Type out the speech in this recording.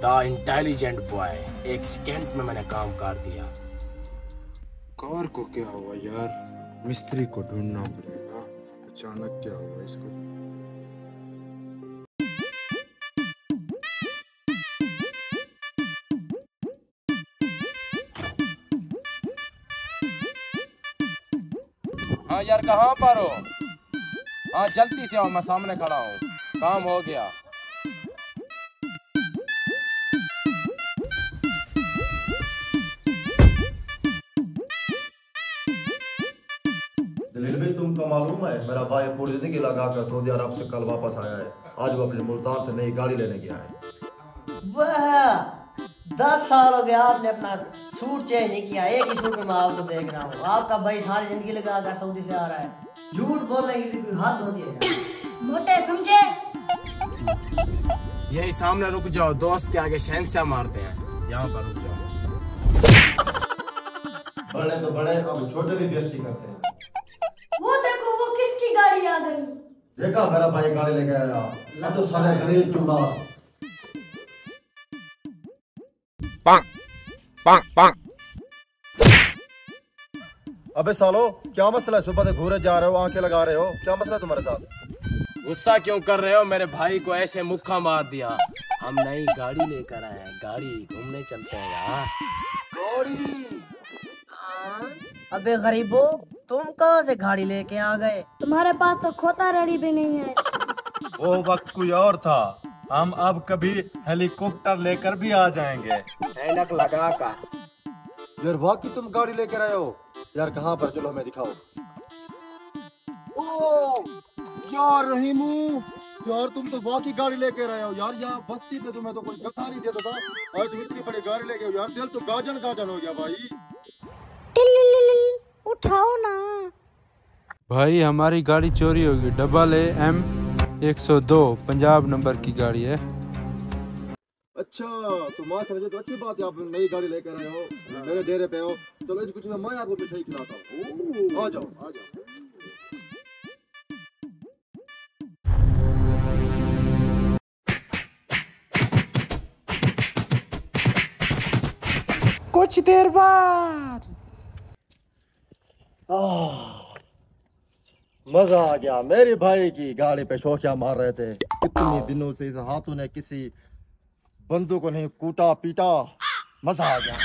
The intelligent boy. एक second में मैंने काम कर दिया। कार को क्या हुआ यार? मिस्त्री को ढूंढना पड़ेगा। अचानक क्या हुआ इसको? हाँ यार, कहाँ पर हो? हाँ जल्दी से आओ, मैं सामने खड़ा हूँ। काम हो गया। दलील भाई, तुमको मालूम है मेरा भाई पूरी जिंदगी लगा कर सऊदी अरब से कल वापस आया है। आज वो अपने मुल्तान से नई गाड़ी लेने गया है। वह 10 साल हो गया आपने अपना सूट चेंज नहीं किया। एक ही सूट में मैं आपको देख रहा हूँ। आपका भाई सारी जिंदगी लगा कर सऊदी से आ रहा है। झूठ बोलने की भी कोई हद होती है। मोटे समझे? यही सामने रुक जाओ, दोस्त के आगे शहंशाह मारते हैं। यहाँ पर रुक जाओ। बड़े तो बड़े, अब छोटे भी बेइज्जती करते हैं। वो देखो, वो किसकी गाड़ी आ गई? देखा मेरा भाई गाड़ी लेके आया। अब तो साले गरीब क्यों ना। अबे सालो, क्या मसला है? सुबह से घूरे जा रहे हो, आंखें लगा रहे हो, क्या मसला है तुम्हारे साथ? गुस्सा क्यों कर रहे हो? मेरे भाई को ऐसे मुक्का मार दिया। हम नई गाड़ी लेकर आए हैं। गाड़ी घूमने चलते हैं यार। गाड़ी? अबे गरीबो, तुम कहाँ से गाड़ी लेके आ गए? तुम्हारे पास तो खोता रेडी भी नहीं है। वो वक्त कोई और था। हम अब कभी हेलीकॉप्टर लेकर भी आ जाएंगे। ऐनक लगा कर। यार वाकई तुम गाड़ी लेकर आए हो? यार कहाँ पर, चलो हमें दिखाओ। ओ यार रहीमू, यार तुम तो वाकई गाड़ी लेकर आए हो। यार यहाँ बस्ती में तुम्हें तो कोई गता नहीं देता था। आज तुम इतनी बड़ी गाड़ी लेके हो यार, दिल तो गाजन गाजन हो गया भाई। उठाओ ना भाई, हमारी गाड़ी चोरी होगी। AM 102 पंजाब नंबर की गाड़ी है। अच्छा तो माँ समझे तो अच्छी बात है, आप नई गाड़ी लेकर आए हो, मेरे डेरे पे हो। चलो इस कुछ में मैं आपको मिठाई खिलाता हूँ। आ जाओ आ जाओ। कुछ देर बाद मजा आ गया। मेरे भाई की गाड़ी पे शोखिया मार रहे थे। कितनी दिनों से इस हाथों ने किसी बंदू को नहीं कूटा पीटा। मजा आ गया।